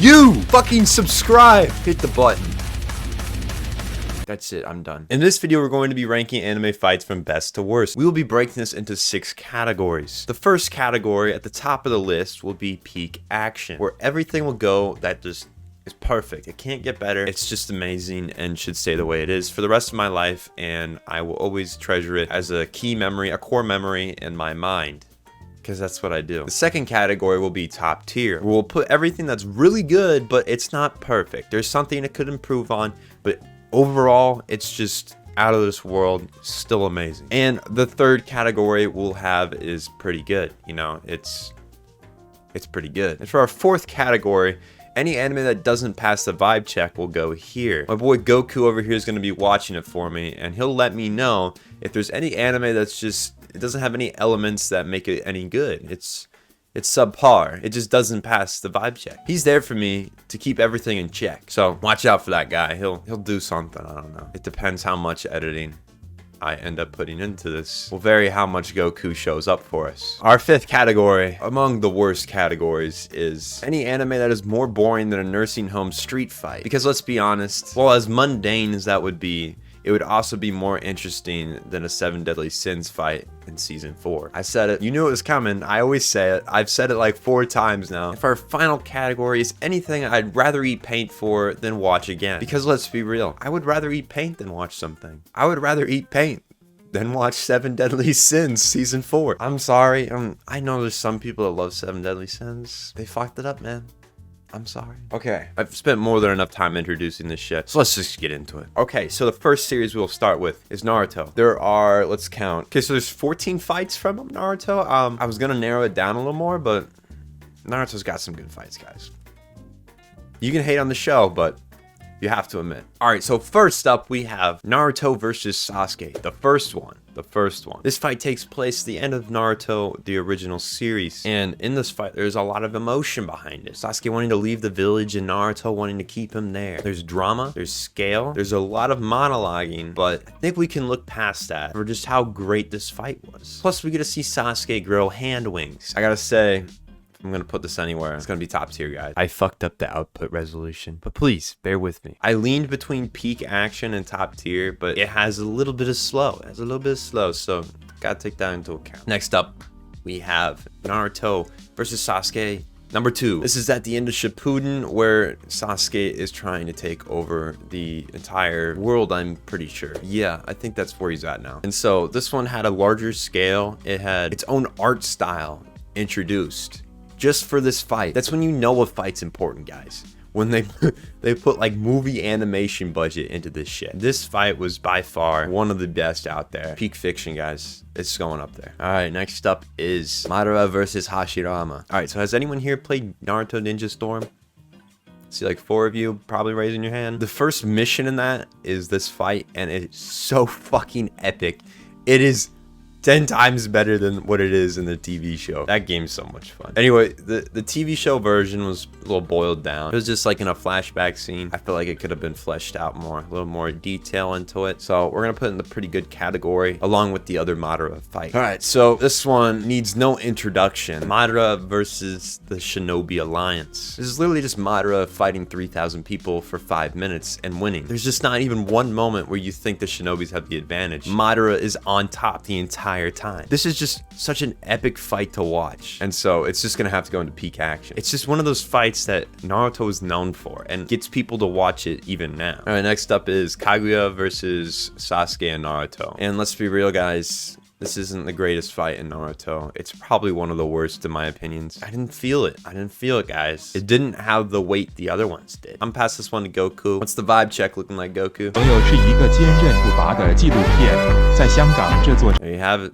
You fucking subscribe. Hit the button. That's it, I'm done. In this video, we're going to be ranking anime fights from best to worst. We will be breaking this into 6 categories. The first category at the top of the list will be peak action, where everything will go that just is perfect. It can't get better. It's just amazing and should stay the way it is for the rest of my life, and I will always treasure it as a key memory, a core memory in my mind, because that's what I do. The second category will be top tier. We'll put everything that's really good, but it's not perfect. There's something it could improve on, but overall, it's just out of this world, still amazing. And the third category we'll have is pretty good. You know, it's pretty good. And for our fourth category, any anime that doesn't pass the vibe check will go here. My boy Goku over here is going to be watching it for me, and he'll let me know if there's any anime that's just, it doesn't have any elements that make it any good. It's subpar. It just doesn't pass the vibe check. He's there for me to keep everything in check. So watch out for that guy. He'll do something. I don't know. It depends how much editing I end up putting into this will vary how much Goku shows up for us. Our fifth category, among the worst categories, is any anime that is more boring than a nursing home street fight. Because let's be honest, well, as mundane as that would be, it would also be more interesting than a 7 Deadly Sins fight in season 4. I said it. You knew it was coming. I always say it. I've said it like 4 times now. If our final category is anything I'd rather eat paint for than watch again. Because let's be real, I would rather eat paint than watch something. I would rather eat paint than watch 7 Deadly Sins season 4. I'm sorry. I know there's some people that love 7 Deadly Sins. They fucked it up, man. I'm sorry. Okay, I've spent more than enough time introducing this shit, so let's just get into it. Okay, so the first series we'll start with is Naruto. There are, let's count. Okay, so there's 14 fights from Naruto. I was gonna narrow it down a little more, but Naruto's got some good fights, guys. You can hate on the show, but you have to admit. All right, so first up, we have Naruto versus Sasuke, the first one. This fight takes place at the end of Naruto, the original series. And in this fight, there's a lot of emotion behind it. Sasuke wanting to leave the village and Naruto wanting to keep him there. There's drama, there's scale, there's a lot of monologuing, but I think we can look past that for just how great this fight was. Plus, we get to see Sasuke grow hand wings. I gotta say, I'm gonna put this anywhere, it's gonna be top tier, guys. I fucked up the output resolution, but please bear with me. I leaned between peak action and top tier, but it has a little bit of slow. So gotta take that into account. Next up, we have Naruto versus Sasuke number 2. This is at the end of Shippuden, where Sasuke is trying to take over the entire world, I'm pretty sure. Yeah, I think that's where he's at now. And so this one had a larger scale. It had its own art style introduced just for this fight. That's when you know a fight's important, guys. When they put like movie animation budget into this shit. This fight was by far one of the best out there. Peak fiction, guys. It's going up there. All right, next up is Madara versus Hashirama. All right, so has anyone here played Naruto Ninja Storm? See like 4 of you probably raising your hand. The first mission in that is this fight, and it's so fucking epic. It is 10 times better than what it is in the TV show. That game's so much fun. Anyway, the TV show version was a little boiled down. It was just like in a flashback scene. I feel like it could have been fleshed out more, a little more detail into it. So we're gonna put it in the pretty good category along with the other Madara fight. All right, so this one needs no introduction. Madara versus the Shinobi Alliance. This is literally just Madara fighting 3,000 people for 5 minutes and winning. There's just not even one moment where you think the Shinobis have the advantage. Madara is on top the entire time. This is just such an epic fight to watch, and so it's just gonna have to go into peak action. It's just one of those fights that Naruto is known for and gets people to watch it even now. All right, next up is Kaguya versus Sasuke and Naruto. And let's be real, guys, this isn't the greatest fight in Naruto. It's probably one of the worst in my opinions. I didn't feel it, guys. It didn't have the weight the other ones did. I'm past this one to Goku. What's the vibe check looking like, Goku? There you have it.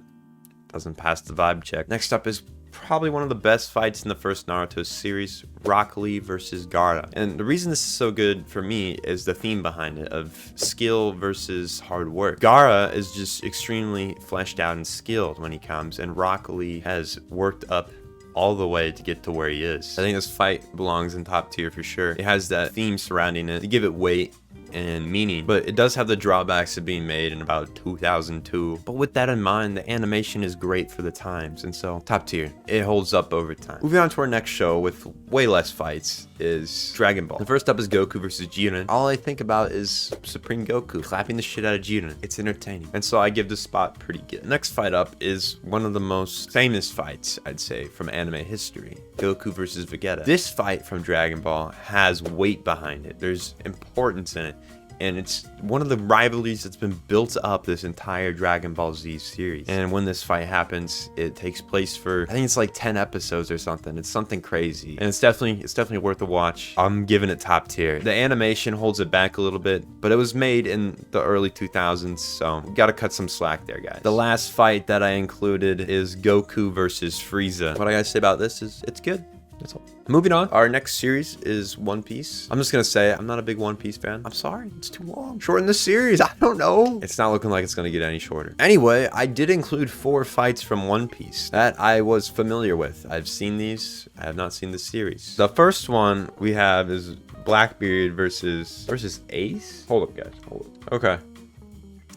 Doesn't pass the vibe check. Next up is probably one of the best fights in the first Naruto series, Rock Lee versus Gaara. And the reason this is so good for me is the theme behind it of skill versus hard work. Gaara is just extremely fleshed out and skilled when he comes, and Rock Lee has worked up all the way to get to where he is. I think this fight belongs in top tier for sure. It has that theme surrounding it to give it weight and meaning, but it does have the drawbacks of being made in about 2002. But with that in mind, the animation is great for the times, and so top tier. It holds up over time. Moving on to our next show with way less fights is Dragon Ball. The first up is Goku versus Jiren. All I think about is Supreme Goku clapping the shit out of Jiren. It's entertaining, and so I give this spot pretty good. Next fight up is one of the most famous fights, I'd say, from anime history. Goku versus Vegeta. This fight from Dragon Ball has weight behind it. There's importance in it. And it's one of the rivalries that's been built up this entire Dragon Ball Z series. And when this fight happens, it takes place for, I think it's like 10 episodes or something. It's something crazy. And it's definitely worth a watch. I'm giving it top tier. The animation holds it back a little bit, but it was made in the early 2000s, so we gotta cut some slack there, guys. The last fight that I included is Goku versus Frieza. What I gotta say about this is it's good. That's all. Moving on, our next series is One Piece. I'm just gonna say I'm not a big One Piece fan. I'm sorry, it's too long. Shorten the series, I don't know. It's not looking like it's gonna get any shorter. Anyway, I did include 4 fights from One Piece that I was familiar with. I've seen these, I have not seen the series. The first one we have is Blackbeard versus Ace? Hold up, guys, hold up. Okay.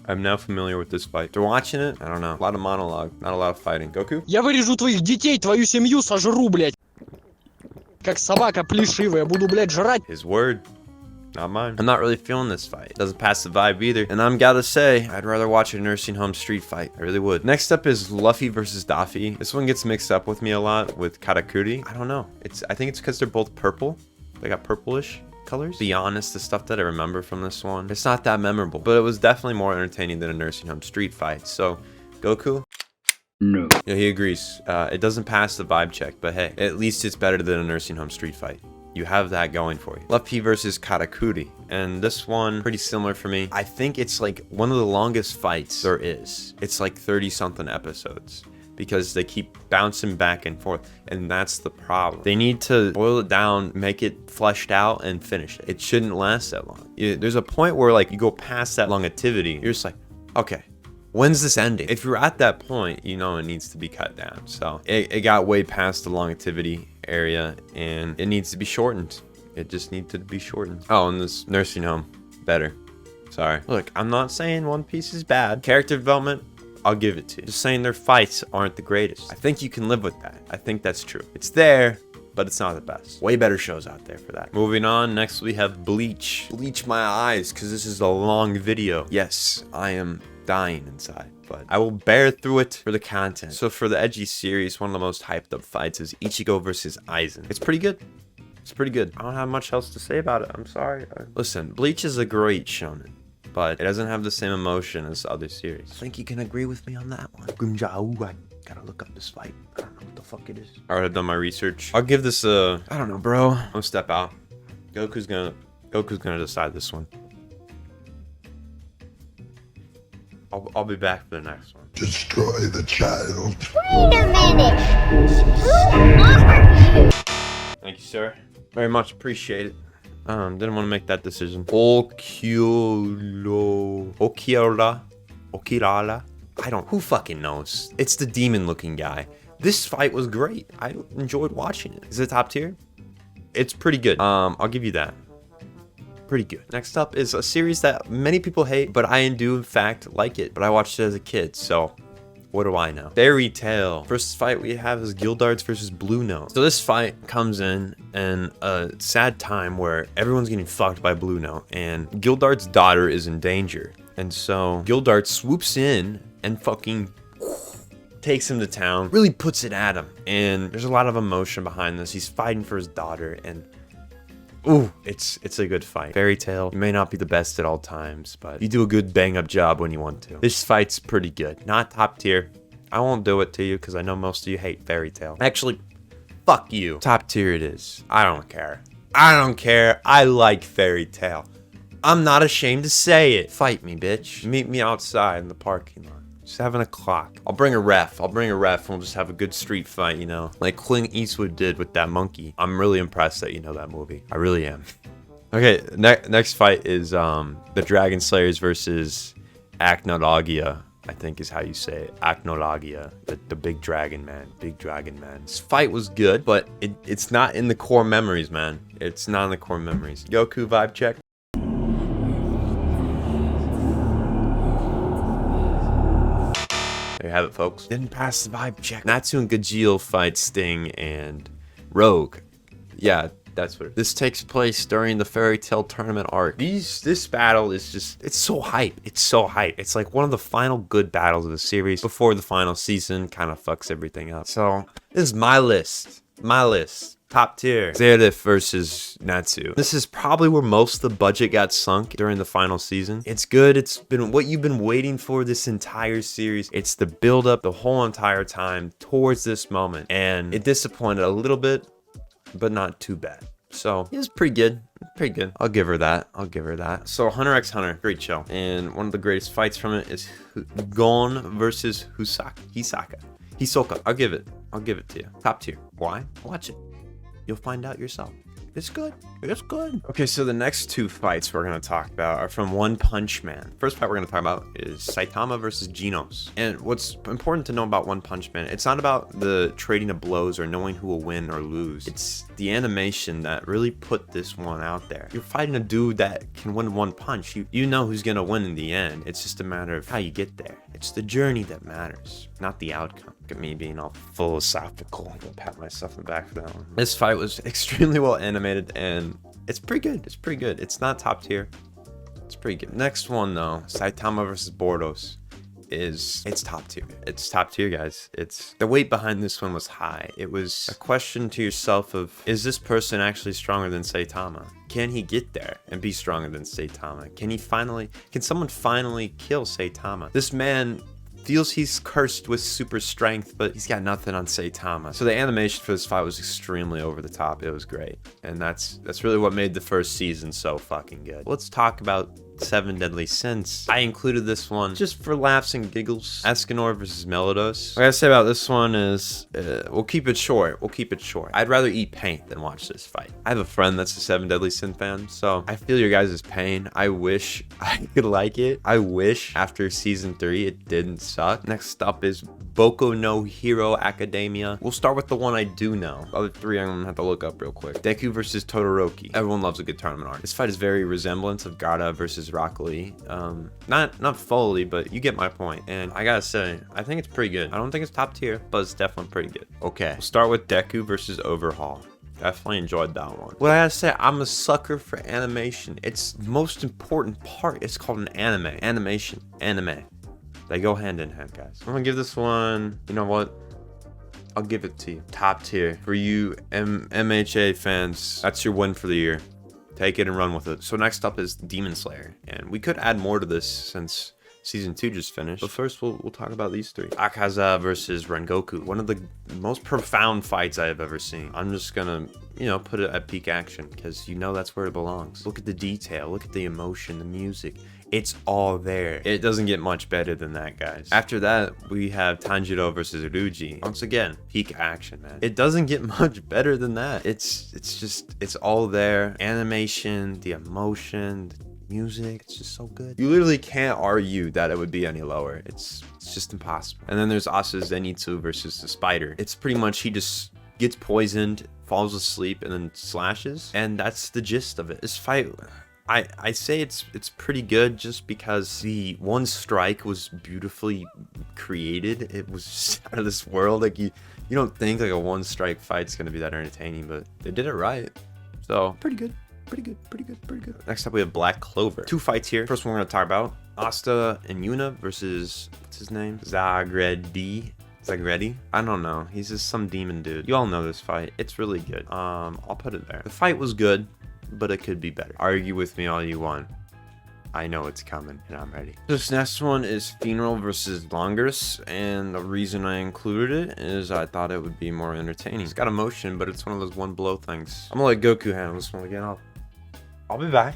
I'm now familiar with this fight. After watching it, I don't know. A lot of monologue, not a lot of fighting. Goku? Я вырежу твоих детей, твою семью сожру, блядь. Как собака плешивая, буду, блядь, жрать. His word, not mine. I'm not really feeling this fight. Doesn't pass the vibe either. And I'm gotta say, I'd rather watch a nursing home street fight. I really would. Next up is Luffy versus Daffy. This one gets mixed up with me a lot with Katakuri. I don't know. I think it's because they're both purple. They got purplish colors. To be honest, the stuff that I remember from this one, it's not that memorable. But it was definitely more entertaining than a nursing home street fight. So, Goku? No. Yeah, he agrees. It doesn't pass the vibe check, but hey, at least it's better than a nursing home street fight. You have that going for you. Luffy versus Katakuri. And this one, pretty similar for me. I think it's like one of the longest fights there is. It's like 30-something episodes because they keep bouncing back and forth. And that's the problem. They need to boil it down, make it fleshed out, and finish it. It shouldn't last that long. There's a point where like you go past that longevity. You're just like, okay, when's this ending? If you're at that point, you know it needs to be cut down. So it got way past the longevity area and it needs to be shortened. It just needs to be shortened. Oh, and this nursing home, better. Sorry. Look, I'm not saying One Piece is bad. Character development, I'll give it to you. Just saying their fights aren't the greatest. I think you can live with that. I think that's true. It's there, but it's not the best. Way better shows out there for that. Moving on, next we have Bleach. Bleach my eyes, because this is a long video. Yes, I am dying inside, but I will bear through it for the content. So for the edgy series, one of the most hyped up fights is Ichigo versus Aizen. It's pretty good. It's pretty good. I don't have much else to say about it. I'm sorry. Listen, Bleach is a great shonen, but it doesn't have the same emotion as other series. I think you can agree with me on that one. I gotta look up this fight. I don't know what the fuck it is. All right, I've done my research. I'll give this a, I don't know, bro. I'm gonna step out. Goku's gonna decide this one. I'll be back for the next one. Destroy the child. Wait a minute. Who are you? Thank you, sir. Very much appreciate it. Didn't want to make that decision. Okirala. Who fucking knows? It's the demon looking guy. This fight was great. I enjoyed watching it. Is it top tier? It's pretty good. I'll give you that. Pretty good. Next up is a series that many people hate, but I do in fact like it. But I watched it as a kid, so what do I know? Fairy Tail. First fight we have is Gildarts versus Blue Note. So this fight comes in a sad time where everyone's getting fucked by Blue Note, and Gildart's daughter is in danger. And so Gildart swoops in and fucking takes him to town, really puts it at him. And there's a lot of emotion behind this. He's fighting for his daughter, and ooh, it's a good fight. Fairy Tail, you may not be the best at all times, but you do a good bang-up job when you want to. This fight's pretty good. Not top tier. I won't do it to you because I know most of you hate Fairy Tail. Actually, fuck you. Top tier it is. I don't care. I don't care. I like Fairy Tail. I'm not ashamed to say it. Fight me, bitch. Meet me outside in the parking lot. 7 o'clock. I'll bring a ref. and we'll just have a good street fight, you know? Like Clint Eastwood did with that monkey. I'm really impressed that you know that movie. I really am. Okay, next fight is the Dragon Slayers versus Acnologia, I think is how you say it. Acnologia, the big dragon man. Big dragon man. This fight was good, but it's not in the core memories, man. It's not in the core memories. Goku vibe check. have it, folks. Didn't pass the vibe check. Natsu and Gajeel fight Sting and Rogue. Yeah, that's what this takes place during the Fairy Tail tournament arc. This battle is just, it's so hype. It's so hype. It's like one of the final good battles of the series before the final season kind of fucks everything up. So this is my list. My list. Top tier. Zeredith versus Natsu. This is probably where most of the budget got sunk during the final season. It's good. It's been what you've been waiting for this entire series. It's the build up the whole entire time towards this moment. And it disappointed a little bit, but not too bad. So it was pretty good. Pretty good. I'll give her that. I'll give her that. So Hunter x Hunter, great show. And one of the greatest fights from it is Gon versus Hisoka. I'll give it to you. Top tier. Why? Watch it. You'll find out yourself. It's good. It's good. Okay, so the next two fights we're going to talk about are from One Punch Man. First fight we're going to talk about is Saitama versus Genos. And what's important to know about One Punch Man, it's not about the trading of blows or knowing who will win or lose. It's the animation that really put this one out there. You're fighting a dude that can win one punch. You know who's going to win in the end. It's just a matter of how you get there. It's the journey that matters, not the outcome. Look at me being all philosophical. I'll pat myself in the back for that one. This fight was extremely well animated and it's pretty good. It's pretty good. It's not top tier. It's pretty good. Next one though, Saitama versus Bordos. It's top tier. It's top tier, guys. It's the weight behind this one was high. It was a question to yourself of, is this person actually stronger than Saitama? Can he get there and be stronger than Saitama? Can someone finally kill Saitama? This man feels he's cursed with super strength, but he's got nothing on Saitama. So the animation for this fight was extremely over the top. It was great. And that's really what made the first season so fucking good. Let's talk about 7 Deadly Sins. I included this one just for laughs and giggles. Escanor versus Melodos. What I gotta say about this one is, we'll keep it short. I'd rather eat paint than watch this fight. I have a friend that's a 7 Deadly Sin fan, so I feel your guys' pain. I wish I could like it. I wish after season 3 it didn't suck. Next up is Boku no Hero Academia. We'll start with the one I do know. The other 3 I'm gonna have to look up real quick. Deku versus Todoroki. Everyone loves a good tournament arc. This fight is very resemblance of Gaara versus Rock Lee. Not fully, but you get my point. And I gotta say, I think it's pretty good. I don't think it's top tier, but it's definitely pretty good. Okay, we'll start with Deku versus Overhaul. Definitely enjoyed that one. What I gotta say, I'm a sucker for animation. It's the most important part. It's called an anime. Animation. Anime. They go hand in hand, guys. I'm gonna give this one, you know what? I'll give it to you. Top tier. For you MHA fans, that's your win for the year. Take it and run with it. So next up is Demon Slayer. And we could add more to this since season 2 just finished. But first, we'll talk about these 3. Akaza versus Rengoku. One of the most profound fights I have ever seen. I'm just gonna, put it at peak action because that's where it belongs. Look at the detail. Look at the emotion, the music. It's all there. It doesn't get much better than that, guys. After that, we have Tanjiro versus Ryuji. Once again, peak action, man. It doesn't get much better than that. It's all there. Animation, the emotion, the music, it's just so good. You literally can't argue that it would be any lower. It's just impossible. And then there's Asa Zenitsu versus the Spider. It's pretty much he just gets poisoned, falls asleep, and then slashes. And that's the gist of it. This fight, I say it's pretty good just because the one strike was beautifully created. It was just out of this world. Like you don't think like a one strike fight's gonna be that entertaining, but they did it right. So pretty good. Next up we have Black Clover. 2 fights here. First one we're gonna talk about Asta and Yuna versus what's his name? Zagredi. I don't know. He's just some demon dude. You all know this fight. It's really good. I'll put it there. The fight was good, but it could be better. Argue with me all you want. I know it's coming and I'm ready. This next one is Funeral versus Longers, and the reason I included it is I thought it would be more entertaining. It's got emotion, but it's one of those one blow things. I'm gonna let Goku handle this one again. I'll be back.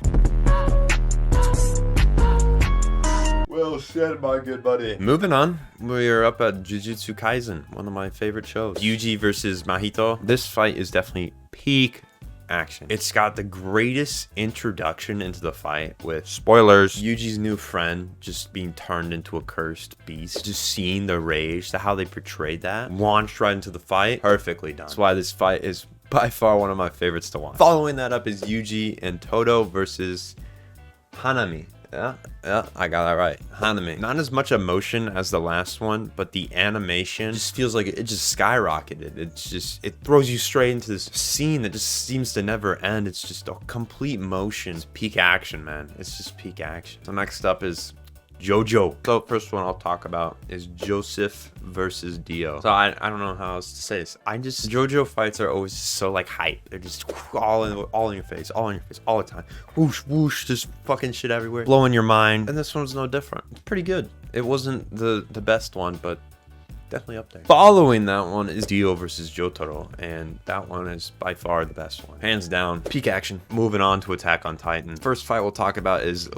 Well said, my good buddy. Moving on, we are up at Jujutsu Kaisen, one of my favorite shows. Yuji versus Mahito. This fight is definitely peak action. It's got the greatest introduction into the fight with, spoilers, Yuji's new friend just being turned into a cursed beast. Just seeing the rage, how they portrayed that, launched right into the fight, perfectly done. That's why this fight is by far one of my favorites to watch. Following that up is Yuji and Todo versus Hanami. Yeah, I got that right. Haname. Not as much emotion as the last one, but the animation just feels like it just skyrocketed. It throws you straight into this scene that just seems to never end. It's just a complete motion. It's peak action, man. It's just peak action. So next up is JoJo. So first one I'll talk about is Joseph versus Dio. So I don't know how else to say this. JoJo fights are always so like hype. They're just all in your face, all the time. Whoosh, whoosh, just fucking shit everywhere, blowing your mind. And this one's no different. It's pretty good. It wasn't the best one, but definitely up there. Following that one is Dio versus Jotaro, and that one is by far the best one, hands down. Peak action. Moving on to Attack on Titan. First fight we'll talk about is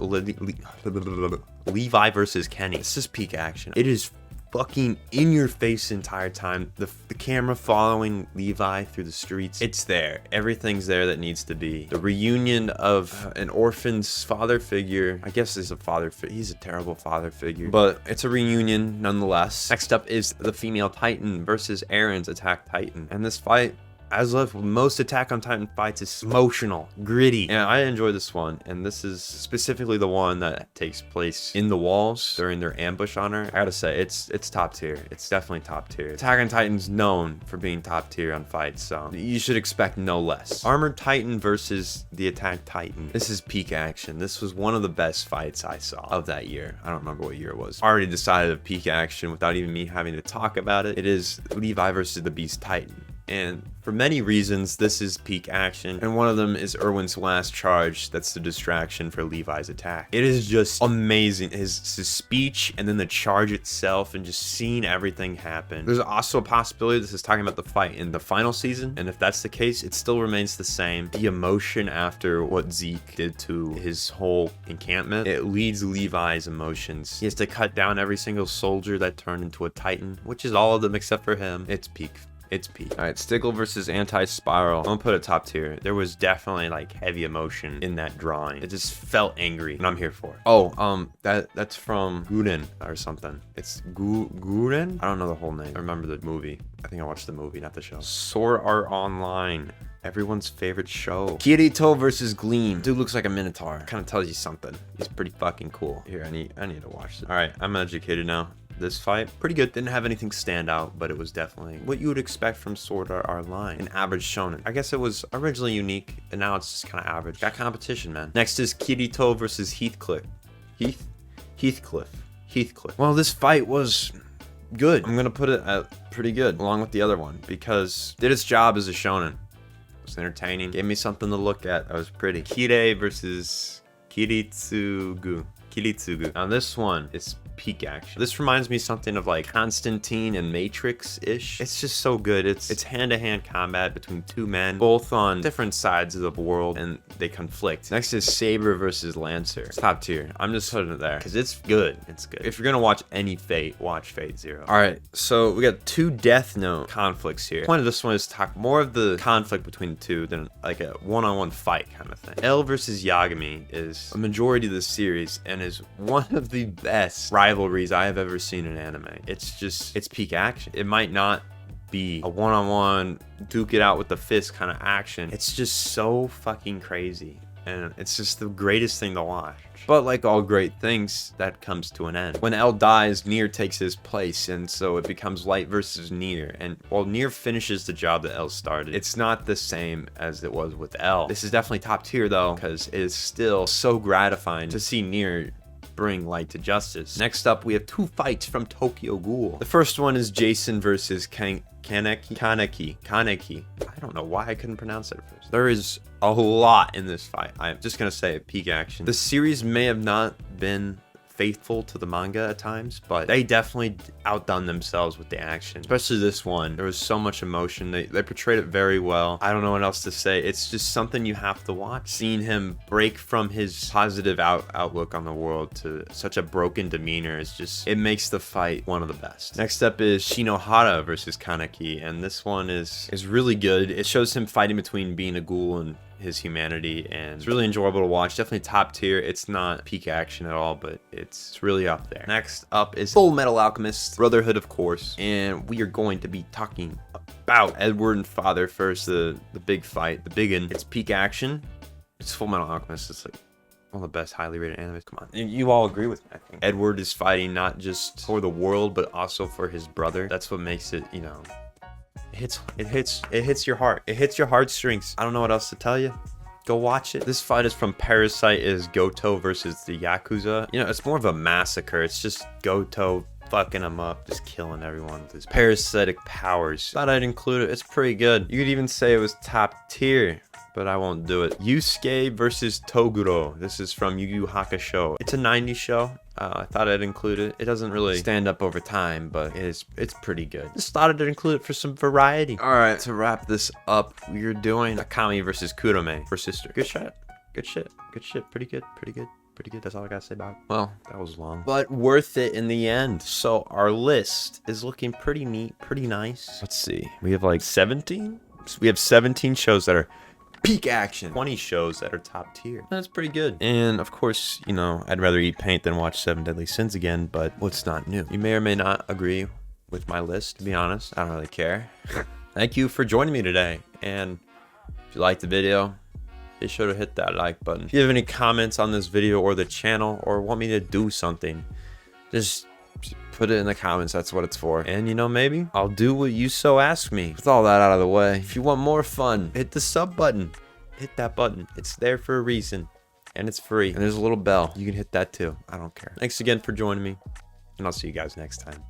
Levi versus Kenny. This is peak action. It is fucking in your face the entire time. The camera following Levi through the streets. It's there. Everything's there that needs to be. The reunion of an orphan's father figure. I guess he's a father figure. He's a terrible father figure, but it's a reunion nonetheless. Next up is the female Titan versus Aaron's Attack Titan. And this fight, as with most Attack on Titan fights, is emotional, gritty, and I enjoy this one. And this is specifically the one that takes place in the walls during their ambush on her. I gotta say, it's top tier. It's definitely top tier. Attack on Titan's known for being top tier on fights, so you should expect no less. Armored Titan versus the Attack Titan. This is peak action. This was one of the best fights I saw of that year. I don't remember what year it was. Already decided of peak action without even me having to talk about it. It is Levi versus the Beast Titan. And for many reasons, this is peak action. And one of them is Erwin's last charge. That's the distraction for Levi's attack. It is just amazing. His speech and then the charge itself and just seeing everything happen. There's also a possibility this is talking about the fight in the final season. And if that's the case, it still remains the same. The emotion after what Zeke did to his whole encampment, it leads Levi's emotions. He has to cut down every single soldier that turned into a Titan, which is all of them except for him. It's peak. It's peak. All right, Stigl versus Anti-Spiral. I'm gonna put it top tier. There was definitely like heavy emotion in that drawing. It just felt angry, and I'm here for it. Oh, that's from Guden or something. It's Guden? I don't know the whole name. I remember the movie. I think I watched the movie, not the show. Sword Art Online. Everyone's favorite show. Kirito versus Gleam. Dude looks like a minotaur. Kind of tells you something. He's pretty fucking cool. Here, I need to watch this. All right, I'm educated now. This fight, pretty good. Didn't have anything stand out, but it was definitely what you would expect from Sword Art Online. An average shonen. I guess it was originally unique, and now it's just kind of average. Got competition, man. Next is Kirito versus Heathcliff. Heathcliff. Well, this fight was good. I'm gonna put it at pretty good, along with the other one, because it did its job as a shonen. It was entertaining. Gave me something to look at. That was pretty. Kirei versus Kiritsugu. Now this one is peak action. This reminds me something of like Constantine and Matrix-ish. It's just so good. It's hand-to-hand combat between two men, both on different sides of the world, and they conflict. Next is Saber versus Lancer. It's top tier. I'm just putting it there because it's good. It's good. If you're gonna watch any Fate, watch Fate Zero. All right, so we got two Death Note conflicts here. The point of this one is to talk more of the conflict between the two than like a one-on-one fight kind of thing. L versus Yagami is a majority of the series and is one of the best rivalries I have ever seen in anime. It's peak action. It might not be a one-on-one duke it out with the fist kind of action. It's just so fucking crazy, and it's just the greatest thing to watch. But like all great things, that comes to an end. When L dies, Nier takes his place, and so it becomes Light versus Nier. And while Nier finishes the job that L started, it's not the same as it was with L. This is definitely top tier though, because it is still so gratifying to see Nier bring light to justice. Next up, we have two fights from Tokyo Ghoul. The first one is Jason versus Kaneki. I don't know why I couldn't pronounce it at first. There is a lot in this fight. I'm just gonna say peak action. The series may have not been faithful to the manga at times, but they definitely outdone themselves with the action, especially this one. There was so much emotion. They portrayed it very well. I don't know what else to say. It's just something you have to watch. Seeing him break from his positive outlook on the world to such a broken demeanor is just, it makes the fight one of the best. Next up is Shinohara versus Kaneki, and this one is really good. It shows him fighting between being a ghoul and his humanity, and it's really enjoyable to watch. Definitely top tier. It's not peak action at all, but it's really up there. Next up is Full Metal Alchemist Brotherhood, of course, and we are going to be talking about Edward and Father first. The big fight, the big one. It's peak action. It's Full Metal Alchemist. It's like One of the best highly rated animes. Come on. You all agree with me, I think. Edward is fighting not just for the world, but also for his brother. That's what makes it, you know, it hits your heart. It hits your heartstrings. I don't know what else to tell you. Go watch it. This fight is from Parasite is Goto versus the Yakuza. You know, it's more of a massacre. It's just Goto fucking him up, just killing everyone with his parasitic powers. Thought I'd include it. It's pretty good. You could even say it was top tier, but I won't do it. Yusuke versus Toguro. This is from Yu Yu Hakusho. It's a 90s show. I thought I'd include it. It doesn't really stand up over time, but it's pretty good. Just thought I'd include it for some variety. All right, to wrap this up, we're doing Akami versus Kurome for sister. Good shit. Good shit. Good shit. Pretty good. Pretty good. Pretty good. That's all I gotta say about it. Well, that was long, but worth it in the end. So our list is looking pretty neat, pretty nice. Let's see. We have like 17. We have 17 shows that are peak action, 20 shows that are top tier. That's pretty good. And of course, you know, I'd rather eat paint than watch 7 Deadly Sins again, but what's not new? You may or may not agree with my list, to be honest. I don't really care. Thank you for joining me today. And if you liked the video, be sure to hit that like button. If you have any comments on this video or the channel, or want me to do something, just put it in the comments. That's what it's for. And you know, maybe I'll do what you so ask me. With all that out of the way, if you want more fun, hit the sub button. Hit that button. It's there for a reason, and it's free. And there's a little bell. You can hit that too. I don't care. Thanks again for joining me, and I'll see you guys next time.